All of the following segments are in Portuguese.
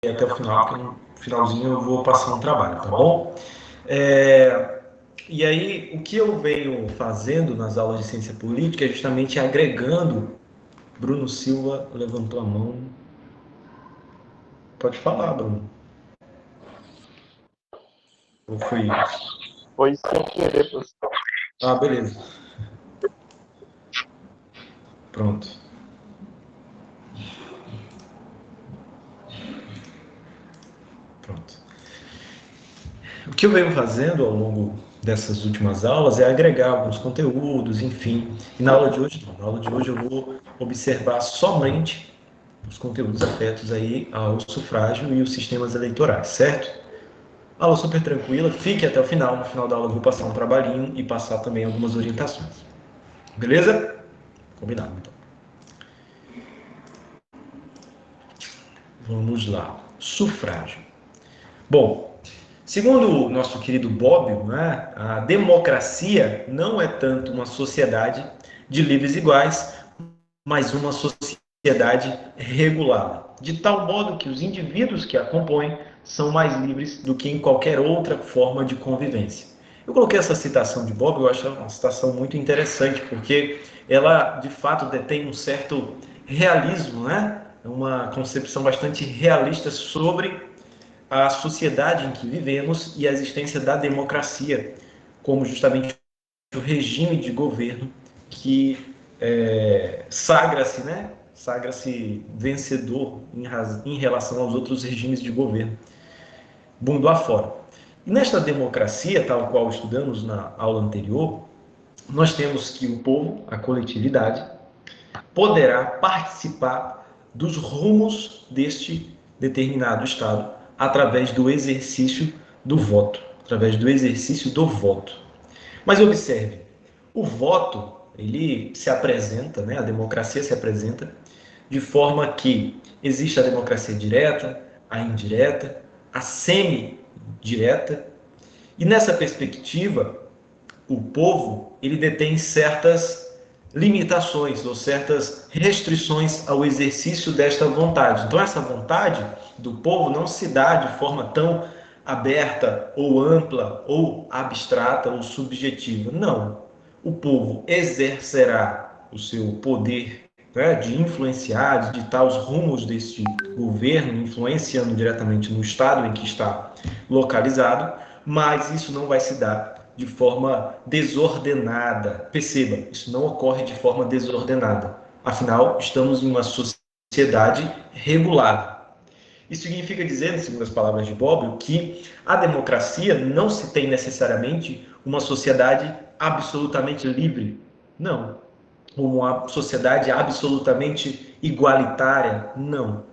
até o final, porque no finalzinho eu vou passar um trabalho, tá bom? E aí, o que eu venho fazendo nas aulas de ciência política é justamente agregando. Bruno Silva levantou a mão. Pode falar, Bruno. Ou foi isso? Foi sem querer, professor. Ah, beleza. Pronto. Pronto. O que eu venho fazendo ao longo dessas últimas aulas é agregar alguns conteúdos, enfim. E na aula de hoje, não. Na aula de hoje eu vou observar somente os conteúdos afetos aí ao sufrágio e os sistemas eleitorais, certo? Aula super tranquila, fique até o final. No final da aula eu vou passar um trabalhinho e passar também algumas orientações. Beleza? Combinado, então. Vamos lá. Sufrágio. Bom, segundo o nosso querido Bobbio, né, a democracia não é tanto uma sociedade de livres iguais, mas uma sociedade regulada, de tal modo que os indivíduos que a compõem são mais livres do que em qualquer outra forma de convivência. Eu coloquei essa citação de Bobbio, eu acho uma citação muito interessante, porque ela, de fato, detém um certo realismo, né? Uma concepção bastante realista sobre a sociedade em que vivemos e a existência da democracia como justamente o regime de governo que sagra-se, né? Sagra-se vencedor em relação aos outros regimes de governo, mundo afora. E nesta democracia, tal qual estudamos na aula anterior, nós temos que o povo, a coletividade, poderá participar dos rumos deste determinado Estado através do exercício do voto, através do exercício do voto. Mas observe, o voto, ele se apresenta, né, a democracia se apresenta de forma que existe a democracia direta, a indireta, a semi-direta, e nessa perspectiva, o povo ele detém certas limitações ou certas restrições ao exercício desta vontade. Então, essa vontade do povo não se dá de forma tão aberta ou ampla ou abstrata ou subjetiva. Não. O povo exercerá o seu poder, né, de influenciar, de ditar os rumos deste governo, influenciando diretamente no estado em que está localizado, mas isso não vai se dar de forma desordenada. Perceba, isso não ocorre de forma desordenada. Afinal, estamos em uma sociedade regulada. Isso significa dizer, segundo as palavras de Bobbio, que a democracia não se tem necessariamente uma sociedade absolutamente livre. Não. Uma sociedade absolutamente igualitária. Não.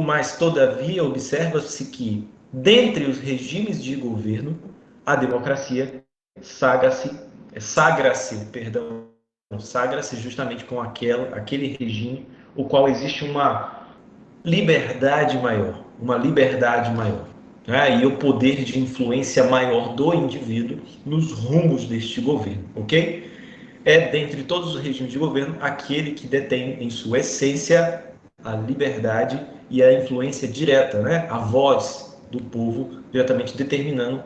Mas, todavia, observa-se que, dentre os regimes de governo, a democracia sagra-se justamente com aquele regime, o qual existe uma liberdade maior, né? E o poder de influência maior do indivíduo nos rumos deste governo, ok? É, dentre todos os regimes de governo, aquele que detém em sua essência a liberdade e a influência direta, né? A voz do povo diretamente determinando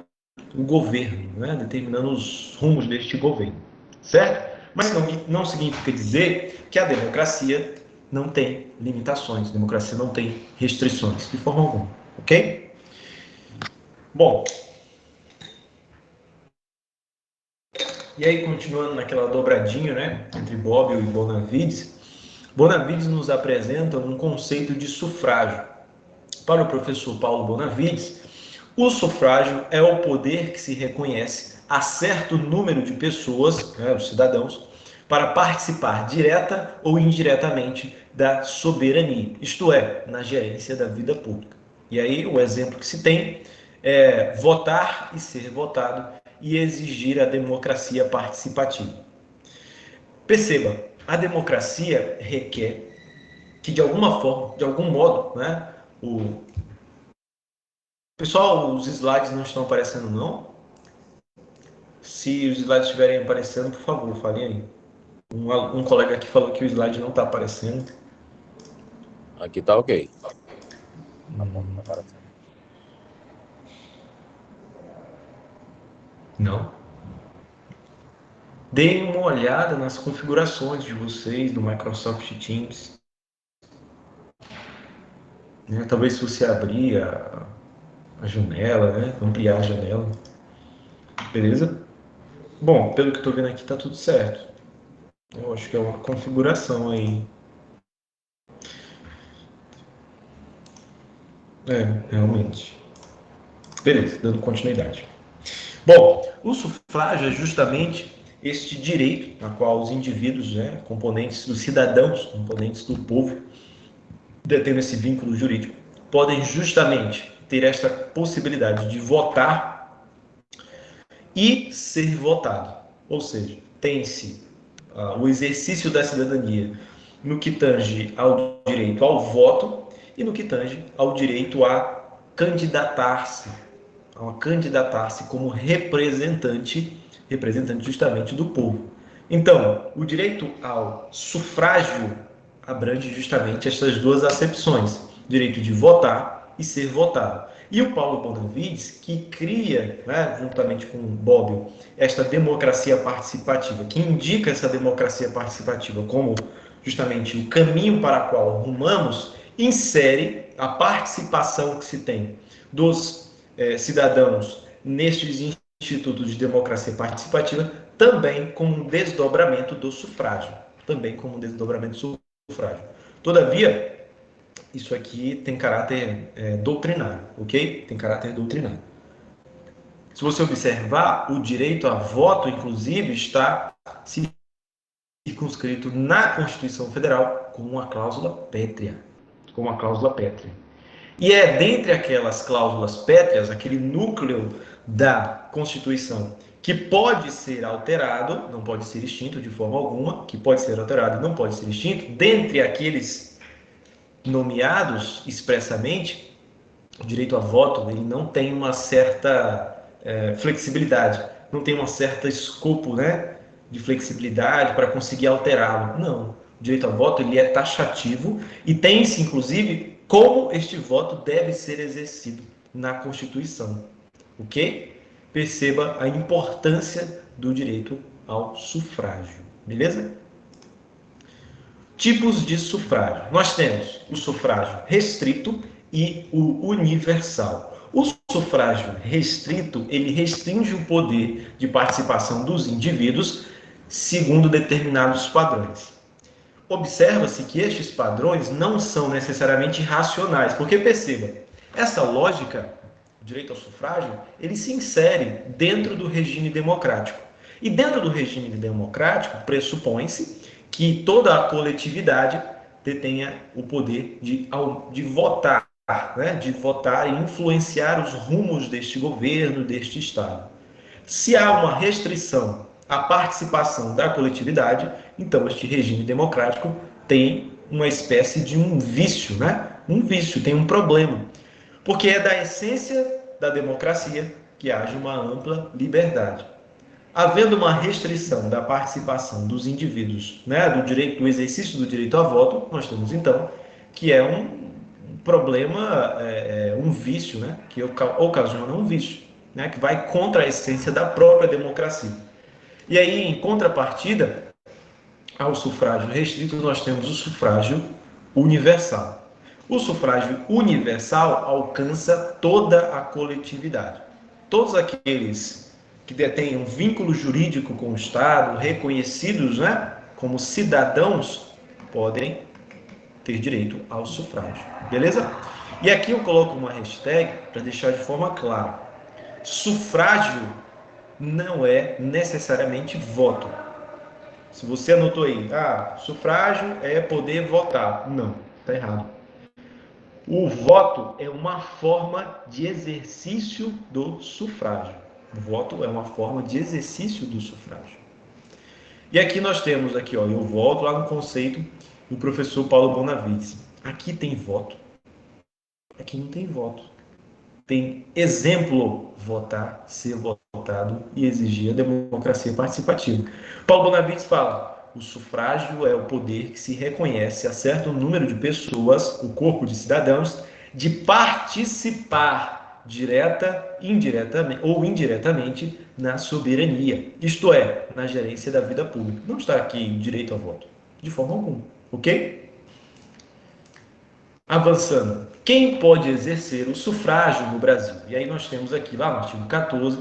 o governo, né? Determinando os rumos deste governo, certo? Mas não significa dizer que a democracia não tem limitações, a democracia não tem restrições, de forma alguma, ok? Bom, e aí continuando naquela dobradinha, né, entre Bobbio e Bonavides, Bonavides nos apresenta um conceito de sufrágio. Para o professor Paulo Bonavides, o sufrágio é o poder que se reconhece a certo número de pessoas, né, os cidadãos, para participar direta ou indiretamente da soberania, isto é, na gerência da vida pública. E aí o exemplo que se tem é votar e ser votado e exigir a democracia participativa. Perceba, a democracia requer que de alguma forma, de algum modo, né, o pessoal, os slides não estão aparecendo não? Se os slides estiverem aparecendo, por favor, falem aí. Um colega aqui falou que o slide não está aparecendo. Aqui tá ok. Não. Deem uma olhada nas configurações de vocês do Microsoft Teams. Né? Talvez se você abrir a janela, né? Ampliar a janela. Beleza? Bom, pelo que eu estou vendo aqui, está tudo certo. Eu acho que é uma configuração aí. Realmente. Beleza, dando continuidade. Bom, o sufrágio é justamente este direito na qual os indivíduos, né, componentes dos cidadãos, componentes do povo, detendo esse vínculo jurídico, podem justamente ter esta possibilidade de votar e ser votado. Ou seja, tem-se o exercício da cidadania no que tange ao direito ao voto e no que tange ao direito a candidatar-se como representante justamente do povo. Então, o direito ao sufrágio abrange justamente essas duas acepções, direito de votar e ser votado. E o Paulo Bonavides, que cria, né, juntamente com o Bobbio, esta democracia participativa, que indica essa democracia participativa como justamente o caminho para o qual rumamos, insere a participação que se tem dos cidadãos nestes institutos de democracia participativa também como um desdobramento do sufrágio. Todavia, isso aqui tem caráter doutrinário, ok? Tem caráter doutrinário. Se você observar, o direito a voto, inclusive, está circunscrito na Constituição Federal com uma cláusula pétrea. E é dentre aquelas cláusulas pétreas, aquele núcleo da Constituição que pode ser alterado, não pode ser extinto de forma alguma, que pode ser alterado e não pode ser extinto, dentre aqueles nomeados expressamente, o direito a voto ele não tem uma certa flexibilidade, não tem um certo escopo, né, de flexibilidade para conseguir alterá-lo. Não. O direito a voto ele é taxativo e tem-se, inclusive, como este voto deve ser exercido na Constituição. Ok? Perceba a importância do direito ao sufrágio. Beleza? Tipos de sufrágio. Nós temos o sufrágio restrito e o universal. O sufrágio restrito, ele restringe o poder de participação dos indivíduos segundo determinados padrões. Observa-se que estes padrões não são necessariamente racionais, porque perceba, essa lógica, o direito ao sufrágio, ele se insere dentro do regime democrático. E dentro do regime democrático, pressupõe-se que toda a coletividade detenha o poder de votar, né? De votar e influenciar os rumos deste governo, deste Estado. Se há uma restrição à participação da coletividade, então este regime democrático tem uma espécie de um vício, né? Um vício, tem um problema. Porque é da essência da democracia que haja uma ampla liberdade. Havendo uma restrição da participação dos indivíduos, né, do exercício do direito a voto, nós temos então que é um problema, um vício, né, que ocasiona um vício, né, que vai contra a essência da própria democracia. E aí, em contrapartida ao sufrágio restrito, nós temos o sufrágio universal. O sufrágio universal alcança toda a coletividade. Todos aqueles que detêm um vínculo jurídico com o Estado, reconhecidos, né, como cidadãos, podem ter direito ao sufrágio. Beleza? E aqui eu coloco uma hashtag para deixar de forma clara. Sufrágio não é necessariamente voto. Se você anotou aí, sufrágio é poder votar. Não, está errado. O voto é uma forma de exercício do sufrágio. O voto é uma forma de exercício do sufrágio. E aqui nós temos, aqui, ó, eu volto lá no conceito do professor Paulo Bonavides. Aqui tem voto. Aqui não tem voto. Tem exemplo, votar, ser votado e exigir a democracia participativa. Paulo Bonavides fala, o sufrágio é o poder que se reconhece a certo número de pessoas, o corpo de cidadãos, de participar direta, indiretamente ou indiretamente na soberania, isto é, na gerência da vida pública. Não está aqui o direito ao voto, de forma alguma, ok? Avançando, quem pode exercer o sufrágio no Brasil? E aí nós temos aqui, lá no artigo 14,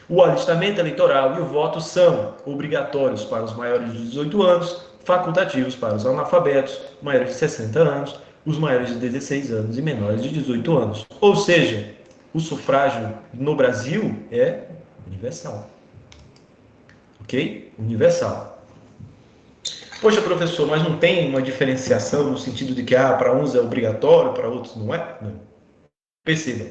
o alistamento eleitoral e o voto são obrigatórios para os maiores de 18 anos, facultativos para os analfabetos, maiores de 60 anos, os maiores de 16 anos e menores de 18 anos. Ou seja, o sufrágio no Brasil é universal. Ok? Universal. Poxa, professor, mas não tem uma diferenciação no sentido de que para uns é obrigatório, para outros não é? Não. Perceba,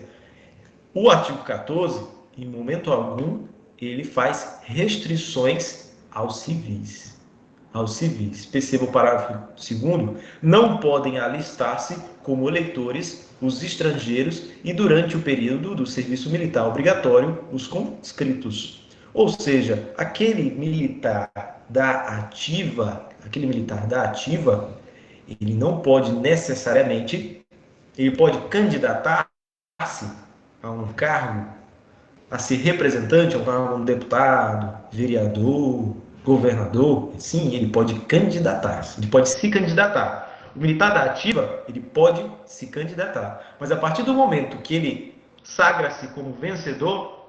o artigo 14, em momento algum, ele faz restrições aos civis. Aos civis. Perceba o parágrafo 2º, não podem alistar-se como eleitores os estrangeiros e durante o período do serviço militar obrigatório os conscritos. Ou seja, aquele militar da ativa, ele não pode necessariamente, ele pode candidatar-se a um cargo, a ser representante, a um deputado, vereador, governador, sim, ele pode candidatar-se, ele pode se candidatar. O militar da ativa, ele pode se candidatar, mas a partir do momento que ele sagra-se como vencedor,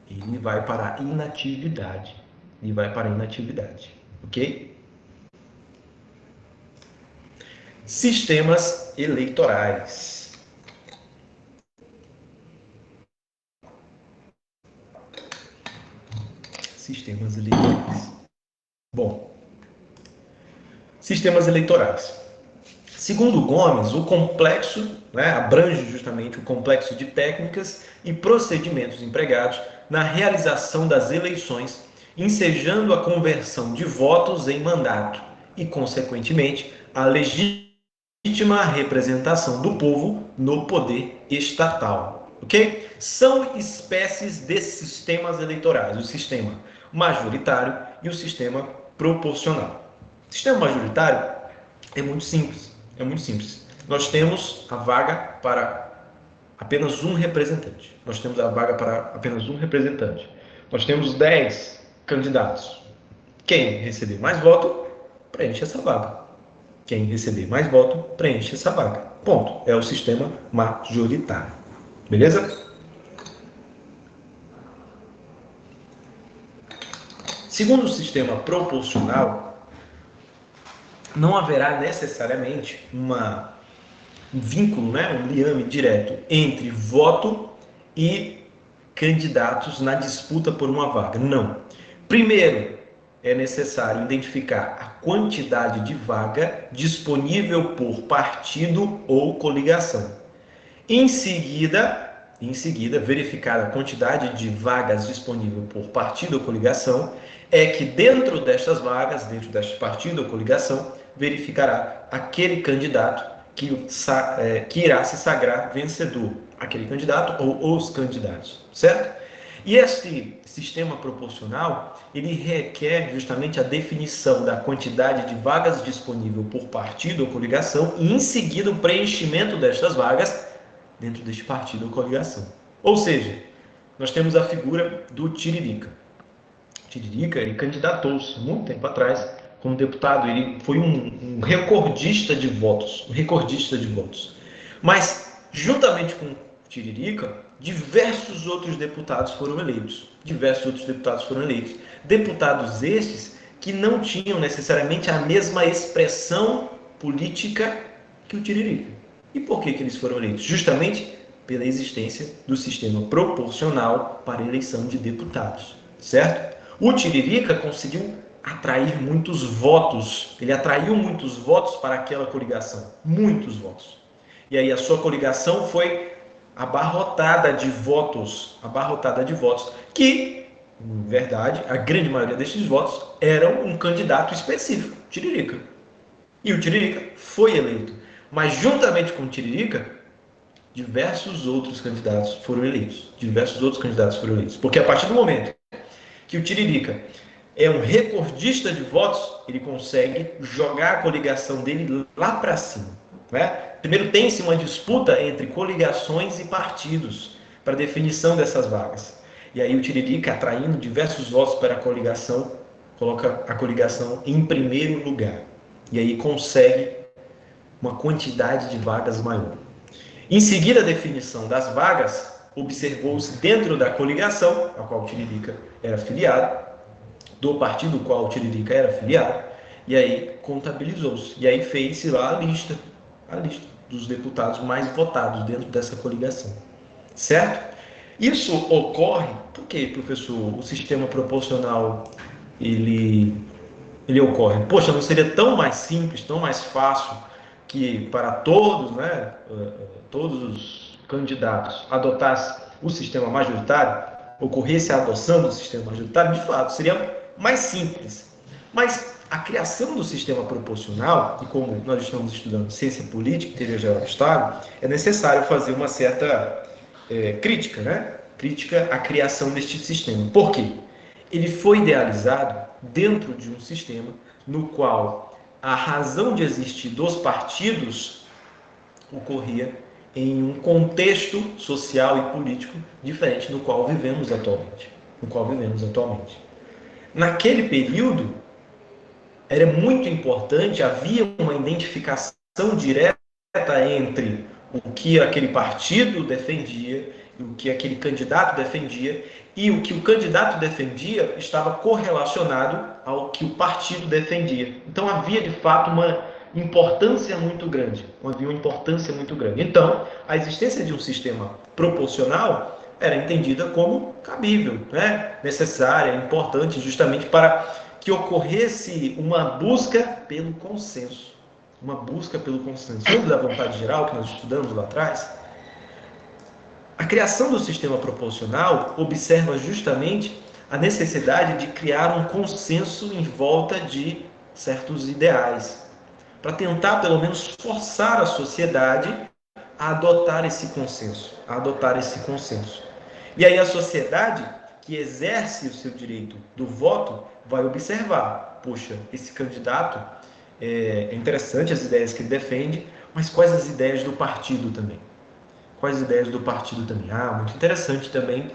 ele vai para a inatividade. Ok? Sistemas eleitorais. Sistemas eleitorais. Bom, sistemas eleitorais. Segundo Gomes, o complexo, abrange justamente o complexo de técnicas e procedimentos empregados na realização das eleições, ensejando a conversão de votos em mandato e, consequentemente, a legítima representação do povo no poder estatal. Ok? São espécies de sistemas eleitorais, o sistema majoritário e o sistema proporcional. O sistema majoritário é muito simples. Nós temos a vaga para apenas um representante. Nós temos 10 candidatos. Quem receber mais voto, preenche essa vaga. Ponto. É o sistema majoritário. Beleza? Segundo o sistema proporcional, não haverá necessariamente um vínculo, um liame direto entre voto e candidatos na disputa por uma vaga. Não. Primeiro, é necessário identificar a quantidade de vaga disponível por partido ou coligação. Em seguida, verificada a quantidade de vagas disponível por partido ou coligação, é que dentro destas vagas, dentro deste partido ou coligação, verificará aquele candidato que irá se sagrar vencedor, aquele candidato ou os candidatos, certo? E este sistema proporcional, ele requer justamente a definição da quantidade de vagas disponível por partido ou coligação e, em seguida, o preenchimento destas vagas dentro deste partido ou coligação. Ou seja, nós temos a figura do Tiririca. Tiririca, ele candidatou-se muito tempo atrás como deputado, ele foi um recordista de votos, Mas, juntamente com Tiririca, diversos outros deputados foram eleitos. Deputados estes que não tinham necessariamente a mesma expressão política que o Tiririca. E por que eles foram eleitos? Justamente pela existência do sistema proporcional para a eleição de deputados, certo? O Tiririca conseguiu atrair muitos votos, ele atraiu muitos votos para aquela coligação, muitos votos. E aí a sua coligação foi abarrotada de votos, que, em verdade, a grande maioria destes votos eram um candidato específico, Tiririca. E o Tiririca foi eleito. Mas, juntamente com o Tiririca, diversos outros candidatos foram eleitos. Porque a partir do momento que o Tiririca é um recordista de votos, ele consegue jogar a coligação dele lá para cima. né? Primeiro, tem-se uma disputa entre coligações e partidos para definição dessas vagas. E aí o Tiririca, atraindo diversos votos para a coligação, coloca a coligação em primeiro lugar. E aí consegue uma quantidade de vagas maior. Em seguida, a definição das vagas, observou-se dentro da coligação, a qual o Tiririca era filiado, do partido ao qual o Tiririca era filiado, e aí contabilizou-se. E aí fez-se lá a lista dos deputados mais votados dentro dessa coligação. Certo? Isso ocorre, por que, professor, o sistema proporcional ele ocorre? Poxa, não seria tão mais simples, tão mais fácil que para todos, né, todos os candidatos adotassem o sistema majoritário, ocorresse a adoção do sistema majoritário? De fato, seria mais simples. Mas a criação do sistema proporcional, e como nós estamos estudando ciência política e teoria geral do Estado, é necessário fazer uma certa crítica, né? Crítica à criação deste sistema. Por quê? Ele foi idealizado dentro de um sistema no qual a razão de existir dos partidos ocorria em um contexto social e político diferente do qual vivemos atualmente. Naquele período, era muito importante, havia uma identificação direta entre o que aquele partido defendia, o que aquele candidato defendia, e o que o candidato defendia estava correlacionado ao que o partido defendia. Então havia de fato uma importância muito grande. Então, a existência de um sistema proporcional era entendida como cabível, né? Necessária, importante, justamente para que ocorresse uma busca pelo consenso. Lembra da vontade geral que nós estudamos lá atrás? A criação do sistema proporcional observa justamente a necessidade de criar um consenso em volta de certos ideais, para tentar, pelo menos, forçar a sociedade a adotar esse consenso. E aí a sociedade que exerce o seu direito do voto vai observar, poxa, esse candidato, é interessante as ideias que ele defende, mas quais as ideias do partido também? Muito interessante também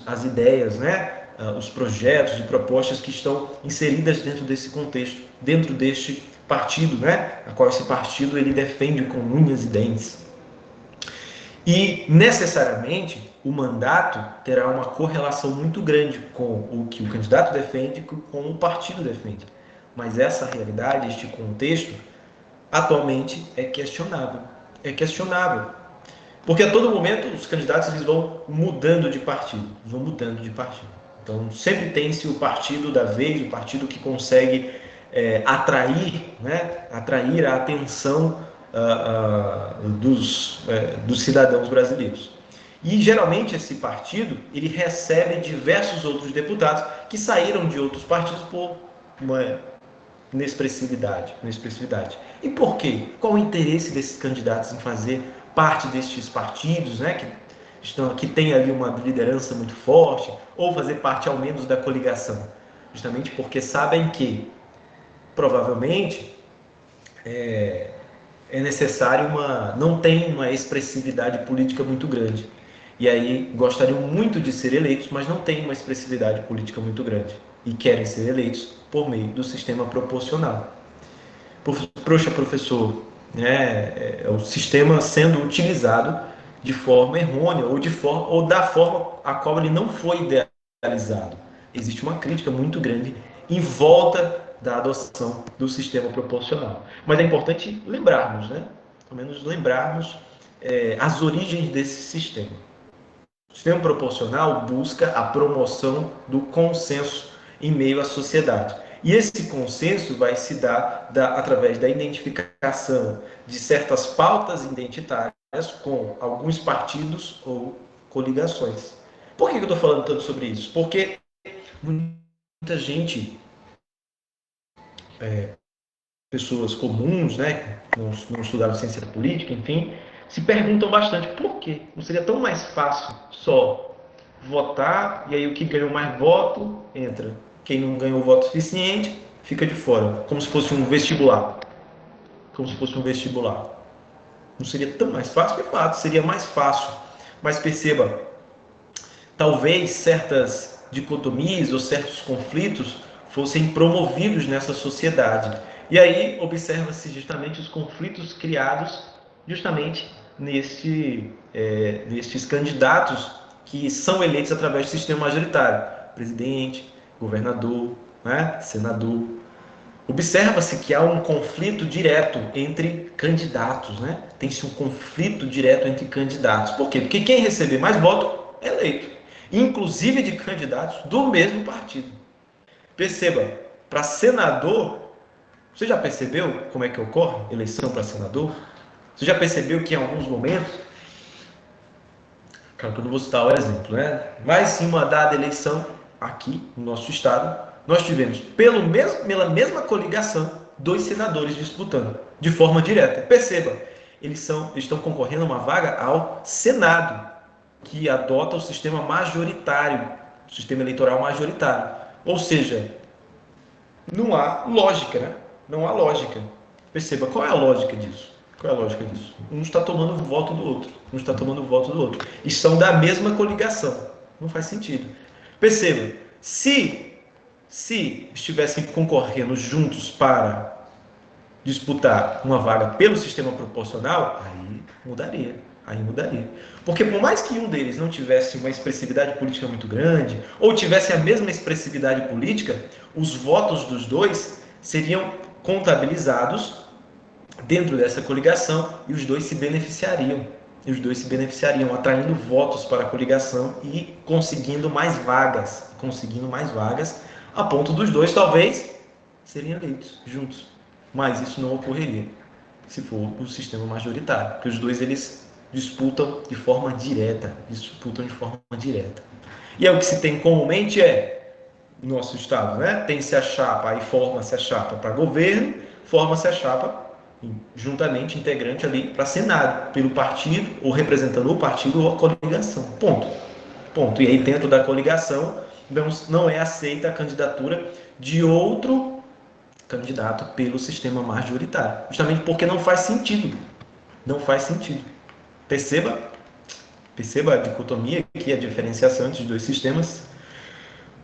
as ideias, né? Os projetos e propostas que estão inseridas dentro desse contexto, dentro deste partido, né? A qual esse partido ele defende com unhas e dentes. E, necessariamente, o mandato terá uma correlação muito grande com o que o candidato defende e com o partido defende. Mas essa realidade, este contexto, atualmente é questionável. Porque a todo momento os candidatos eles vão mudando de partido. Então, sempre tem-se o partido da vez, o partido que consegue atrair a atenção dos cidadãos brasileiros. E, geralmente, esse partido ele recebe diversos outros deputados que saíram de outros partidos por uma inexpressividade. E por quê? Qual o interesse desses candidatos em fazer parte destes partidos, né, que tem ali uma liderança muito forte, ou fazer parte, ao menos, da coligação? Justamente porque sabem que, provavelmente, é necessário não tem uma expressividade política muito grande. E aí gostariam muito de ser eleitos, mas não têm uma expressividade política muito grande. E querem ser eleitos por meio do sistema proporcional. Poxa, professor, né, é o sistema sendo utilizado de forma errônea ou da forma a qual ele não foi idealizado. Existe uma crítica muito grande em volta da adoção do sistema proporcional. Mas é importante lembrarmos, né? Pelo menos lembrarmos as origens desse sistema. O sistema proporcional busca a promoção do consenso em meio à sociedade. E esse consenso vai se dar através da identificação de certas pautas identitárias com alguns partidos ou coligações. Por que eu estou falando tanto sobre isso? Porque muita gente, pessoas comuns, né, que não estudaram ciência política, enfim, se perguntam bastante por quê? Não seria tão mais fácil só votar, e aí o que ganhou mais voto entra. Quem não ganhou voto suficiente fica de fora, como se fosse um vestibular. Não seria tão mais fácil? De fato, seria mais fácil. Mas perceba, talvez certas dicotomias ou certos conflitos fossem promovidos nessa sociedade. E aí observa-se justamente os conflitos criados justamente nestes candidatos que são eleitos através do sistema majoritário. Presidente, governador, né, senador. Observa-se que há um conflito direto entre candidatos, né? Tem-se um conflito direto entre candidatos. Por quê? Porque quem receber mais voto é eleito, inclusive de candidatos do mesmo partido. Perceba, para senador, você já percebeu como é que ocorre eleição para senador? Você já percebeu que em alguns momentos, claro que eu não vou citar o exemplo, né? Mas em uma dada eleição, aqui no nosso estado, nós tivemos, pela mesma coligação, dois senadores disputando, de forma direta. Perceba, eles estão concorrendo a uma vaga ao Senado, que adota o sistema majoritário, o sistema eleitoral majoritário. Ou seja, não há lógica, né? Não há lógica. Perceba, qual é a lógica disso? Qual é a lógica disso? Um está tomando o voto do outro. Um está tomando o voto do outro. E são da mesma coligação. Não faz sentido. Perceba, se estivessem concorrendo juntos para disputar uma vaga pelo sistema proporcional, aí mudaria. Aí mudaria. Porque por mais que um deles não tivesse uma expressividade política muito grande, ou tivesse a mesma expressividade política, os votos dos dois seriam contabilizados dentro dessa coligação e os dois se beneficiariam. E os dois se beneficiariam, atraindo votos para a coligação e conseguindo mais vagas. Conseguindo mais vagas, a ponto dos dois, talvez, serem eleitos juntos. Mas isso não ocorreria se for o sistema majoritário, porque os dois eles disputam de forma direta, E é o que se tem comumente nosso estado, né? Tem-se a chapa, aí forma-se a chapa para governo, forma-se a chapa juntamente integrante ali para Senado, pelo partido, ou representando o partido ou a coligação. Ponto. Ponto. E aí dentro da coligação não é aceita a candidatura de outro candidato pelo sistema majoritário. Justamente porque não faz sentido. Não faz sentido. Perceba, perceba a dicotomia aqui, a diferenciação entre os dois sistemas.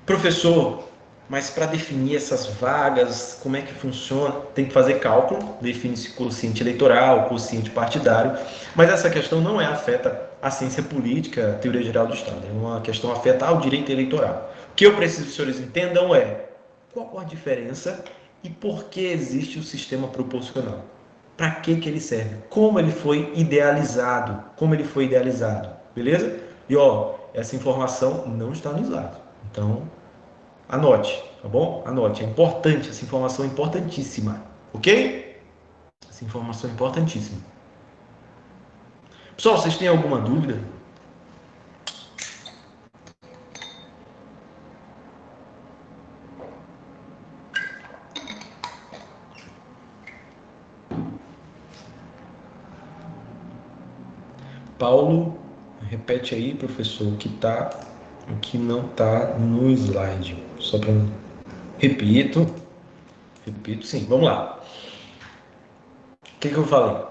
Professor, mas para definir essas vagas, como é que funciona? Tem que fazer cálculo, define-se quociente eleitoral, quociente partidário, mas essa questão não afeta a ciência política, a teoria geral do Estado, é uma questão afeta ao direito eleitoral. O que eu preciso que os senhores entendam é qual a diferença e por que existe o sistema proporcional. Para que ele serve? Como ele foi idealizado? Beleza? E essa informação não está no slide. Então, anote, tá bom? Anote, é importante, essa informação é importantíssima, ok? Essa informação é importantíssima. Pessoal, vocês têm alguma dúvida? Paulo, repete aí, professor, o que não está no slide. Só para repito, sim. Vamos lá. O que eu falei?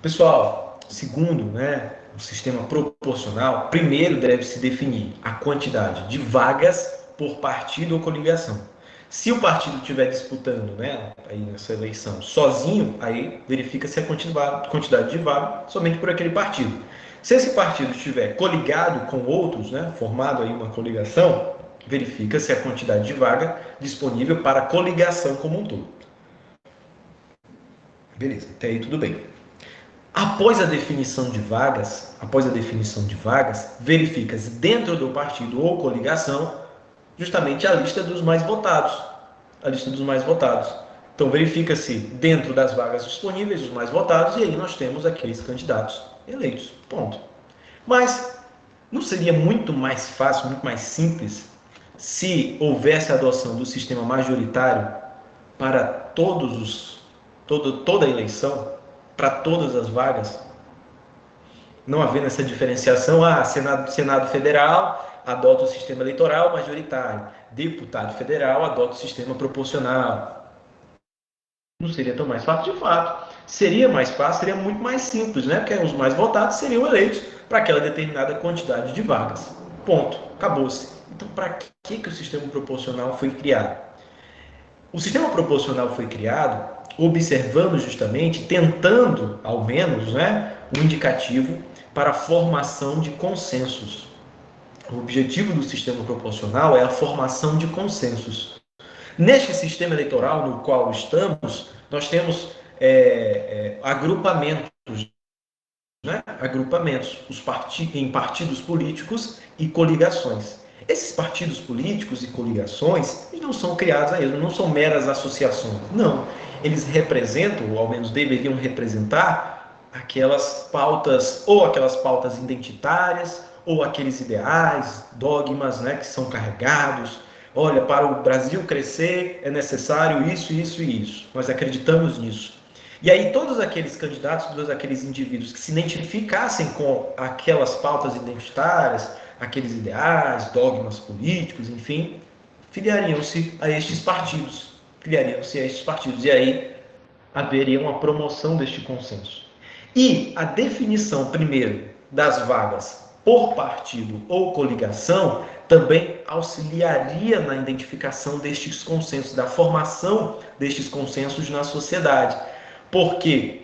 Pessoal, segundo, né, o sistema proporcional, primeiro deve-se definir a quantidade de vagas por partido ou coligação. Se o partido estiver disputando, né, aí nessa eleição sozinho, aí verifica-se a quantidade de vagas somente por aquele partido. Se esse partido estiver coligado com outros, né, formado aí uma coligação, verifica-se a quantidade de vaga disponível para a coligação como um todo. Beleza, até aí tudo bem. Após a definição de vagas, verifica-se dentro do partido ou coligação justamente a lista dos mais votados. Então verifica-se dentro das vagas disponíveis os mais votados e aí nós temos aqueles candidatos eleitos. Ponto. Mas não seria muito mais fácil, muito mais simples se houvesse a adoção do sistema majoritário para toda a eleição, para todas as vagas, não havendo essa diferenciação, Senado Federal adota o sistema eleitoral majoritário, deputado federal adota o sistema proporcional. Não seria tão mais fácil? De fato, seria mais fácil, seria muito mais simples, né? Porque os mais votados seriam eleitos para aquela determinada quantidade de vagas. Ponto. Acabou-se. Então, para que o sistema proporcional foi criado? O sistema proporcional foi criado observando justamente, tentando, ao menos, né, um indicativo para a formação de consensos. O objetivo do sistema proporcional é a formação de consensos. Neste sistema eleitoral no qual estamos, nós temos agrupamentos, né? Agrupamentos em partidos políticos e coligações. Esses partidos políticos e coligações eles não são criados a eles, não são meras associações. Não. Eles representam, ou ao menos deveriam representar, aquelas pautas, ou aquelas pautas identitárias, ou aqueles ideais, dogmas, né, que são carregados. Olha, para o Brasil crescer é necessário isso, isso e isso. Nós acreditamos nisso. E aí todos aqueles candidatos, todos aqueles indivíduos que se identificassem com aquelas pautas identitárias, aqueles ideais, dogmas políticos, enfim, filiariam-se a estes partidos. Filiariam-se a estes partidos. E aí haveria uma promoção deste consenso. E a definição, primeiro, das vagas por partido ou coligação também auxiliaria na identificação destes consensos, da formação destes consensos na sociedade. Porque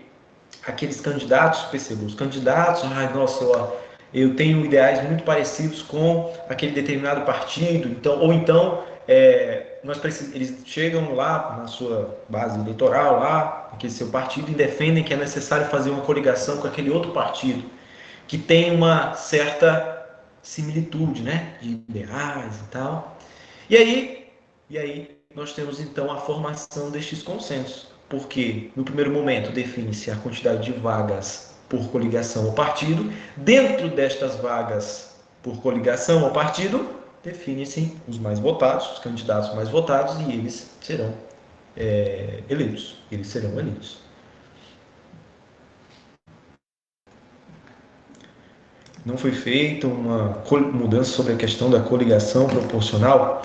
aqueles candidatos, percebam, os candidatos, nossa, eu tenho ideais muito parecidos com aquele determinado partido, então, ou então eles chegam lá na sua base eleitoral, lá, naquele seu partido, e defendem que é necessário fazer uma coligação com aquele outro partido, que tem uma certa similitude, né, de ideais e tal. E aí nós temos então a formação destes consensos, porque no primeiro momento define-se a quantidade de vagas por coligação ou partido, dentro destas vagas por coligação ou partido, define-se os mais votados, os candidatos mais votados, e eles serão eleitos. Eles serão eleitos. Não foi feita uma mudança sobre a questão da coligação proporcional.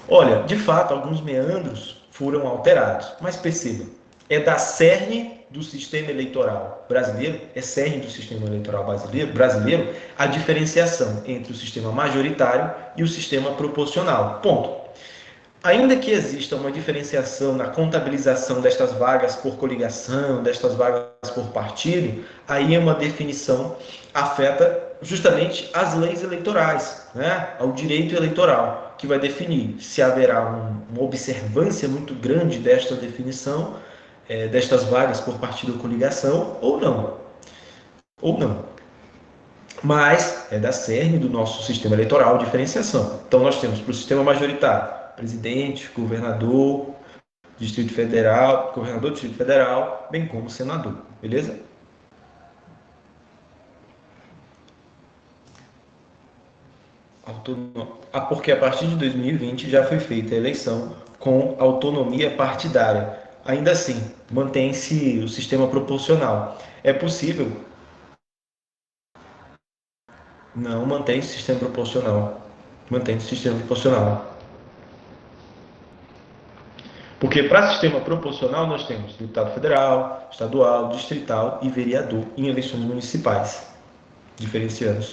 Olha, de fato, alguns meandros foram alterados, mas perceba, é da cerne do sistema eleitoral brasileiro, é cerne do sistema eleitoral brasileiro a diferenciação entre o sistema majoritário e o sistema proporcional. Ponto. Ainda que exista uma diferenciação na contabilização destas vagas por coligação, destas vagas por partido, aí é uma definição afeta justamente as leis eleitorais, né? Ao direito eleitoral, que vai definir se haverá uma observância muito grande desta definição, destas vagas por partido ou coligação, ou não. Ou não. Mas é da cerne do nosso sistema eleitoral a diferenciação. Então nós temos para o sistema majoritário presidente, governador, Distrito Federal, governador do Distrito Federal, bem como senador, beleza? Porque a partir de 2020 já foi feita a eleição com autonomia partidária. Ainda assim, mantém-se o sistema proporcional. É possível? Não, mantém-se o sistema proporcional. Mantém-se o sistema proporcional. Porque para sistema proporcional nós temos deputado federal, estadual, distrital e vereador em eleições municipais, diferenciando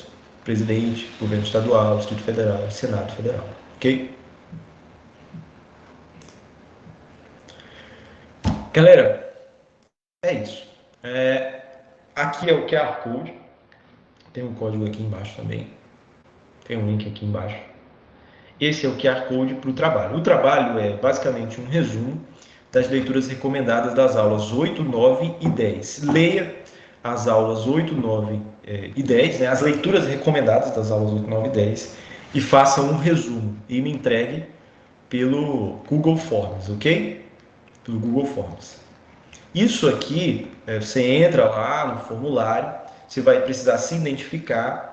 presidente, governo estadual, Distrito Federal, Senado Federal, ok? Galera, é isso. Aqui é o QR Code, tem um código aqui embaixo também, tem um link aqui embaixo. Esse é o QR Code para o trabalho. O trabalho é basicamente um resumo das leituras recomendadas das aulas 8, 9 e 10. Leia as aulas 8, 9 e 10, né, as leituras recomendadas das aulas 8, 9 e 10, e faça um resumo e me entregue pelo Google Forms, ok? Pelo Google Forms. Isso aqui, você entra lá no formulário, você vai precisar se identificar,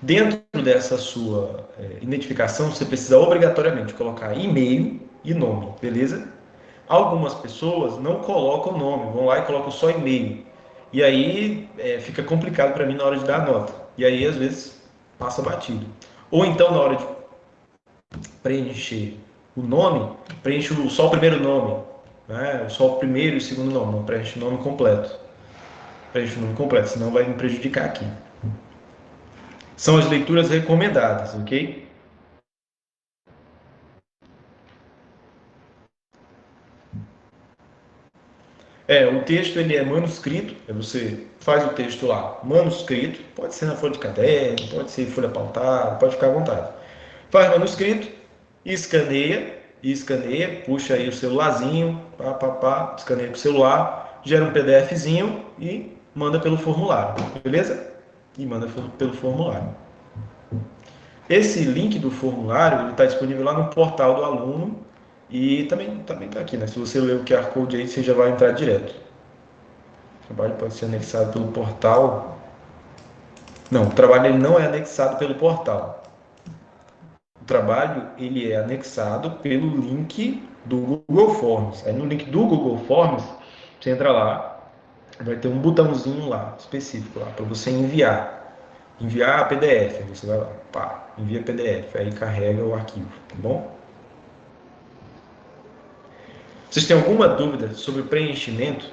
Dentro dessa sua identificação, você precisa obrigatoriamente colocar e-mail e nome, beleza? Algumas pessoas não colocam nome, vão lá e colocam só e-mail. E aí fica complicado para mim na hora de dar a nota. E aí, às vezes, passa batido. Ou então, na hora de preencher o nome, preenche só o primeiro nome. né? Só o primeiro e o segundo nome, não preenche o nome completo. Preenche o nome completo, senão vai me prejudicar aqui. São as leituras recomendadas, ok? O texto ele é manuscrito, você faz o texto lá, manuscrito, pode ser na folha de caderno, pode ser folha pautada, pode ficar à vontade. Faz manuscrito, escaneia, puxa aí o celularzinho, escaneia com o celular, gera um PDFzinho e manda pelo formulário, beleza? E manda pelo formulário. Esse link do formulário está disponível lá no portal do aluno e também está aqui, né? Se você ler o QR Code aí, você já vai entrar direto. O trabalho pode ser anexado pelo portal. Não, o trabalho ele não é anexado pelo portal. O trabalho ele é anexado pelo link do Google Forms. Aí no link do Google Forms, você entra lá, vai ter um botãozinho lá, específico lá, para você enviar PDF. Aí você vai lá, pá, envia PDF, aí carrega o arquivo, tá bom? Vocês têm alguma dúvida sobre o preenchimento?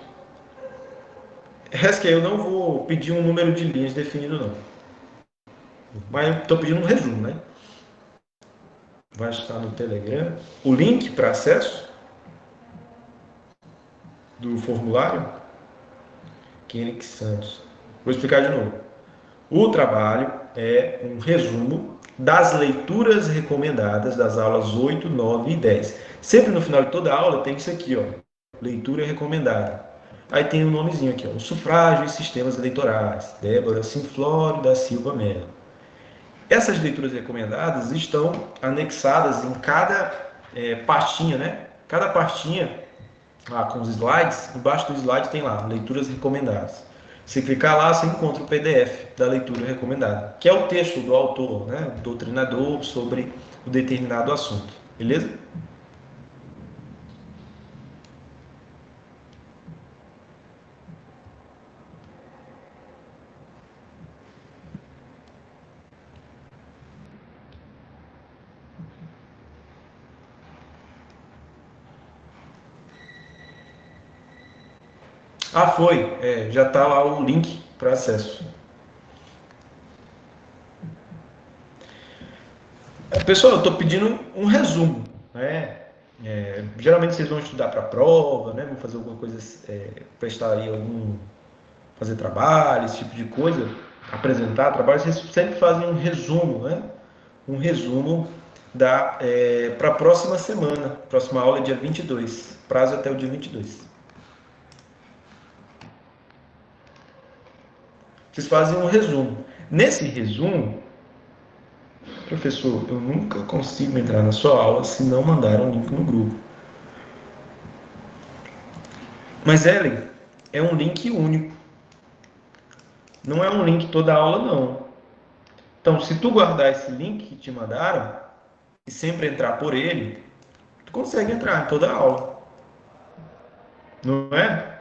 Resta que eu não vou pedir um número de linhas definido, não. Mas estou pedindo um resumo, né? Vai estar no Telegram. O link para acesso do formulário, Kenrick Santos. Vou explicar de novo. O trabalho é um resumo das leituras recomendadas das aulas 8, 9 e 10. Sempre no final de toda aula tem isso aqui, ó. Leitura recomendada. Aí tem um nomezinho aqui, ó. O sufrágio e sistemas eleitorais. Débora Simflório da Silva Mello. Essas leituras recomendadas estão anexadas em cada pastinha, né? Cada pastinha lá com os slides, embaixo do slide tem lá, leituras recomendadas. Se clicar lá, você encontra o PDF da leitura recomendada, que é o texto do autor, né, doutrinador, sobre o determinado assunto. Beleza? Ah, foi. Já está lá o link para acesso. Pessoal, eu estou pedindo um resumo, né? Geralmente vocês vão estudar para a prova, né? Vão fazer alguma coisa, prestar aí fazer trabalho, esse tipo de coisa, apresentar trabalho, vocês sempre fazem um resumo, né? Um resumo para a próxima semana. Próxima aula é dia 22, prazo até o dia 22. Vocês fazem um resumo. Nesse resumo, professor, eu nunca consigo entrar na sua aula se não mandar um link no grupo. Mas, Ellen, é um link único. Não é um link toda a aula, não. Então, se tu guardar esse link que te mandaram e sempre entrar por ele, tu consegue entrar em toda a aula. Não é?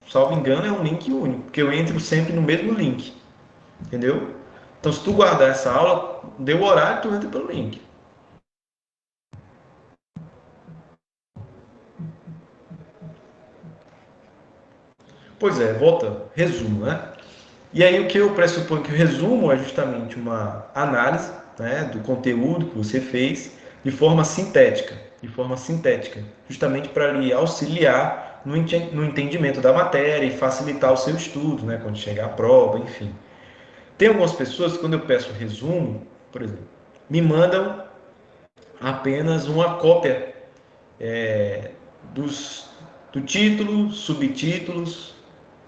Salvo engano, é um link único, porque eu entro sempre no mesmo link. Entendeu? Então, se tu guardar essa aula, deu o horário, tu entra pelo link. Pois é, volta, resumo, né? E aí o que eu pressuponho que o resumo é justamente uma análise, né, do conteúdo que você fez de forma sintética, justamente para lhe auxiliar no entendimento da matéria e facilitar o seu estudo, né, quando chegar a prova, enfim. Tem algumas pessoas que quando eu peço resumo, por exemplo, me mandam apenas uma cópia dos, do título, subtítulos,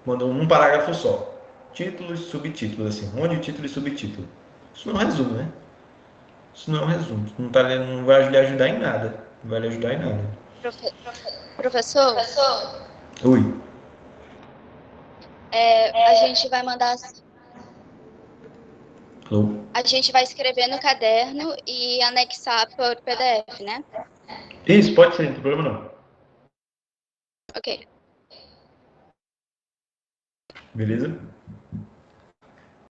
mandam um parágrafo só. Títulos, subtítulos, assim, um monte de título e subtítulo. Isso não é um resumo, né? Isso não é um resumo. Isso não vai lhe ajudar em nada. Não vai lhe ajudar em nada. Professor, Oi. a gente vai mandar, Alô? a gente vai escrever no caderno e anexar por PDF, né? Isso, pode ser, não tem problema não. Ok. Beleza?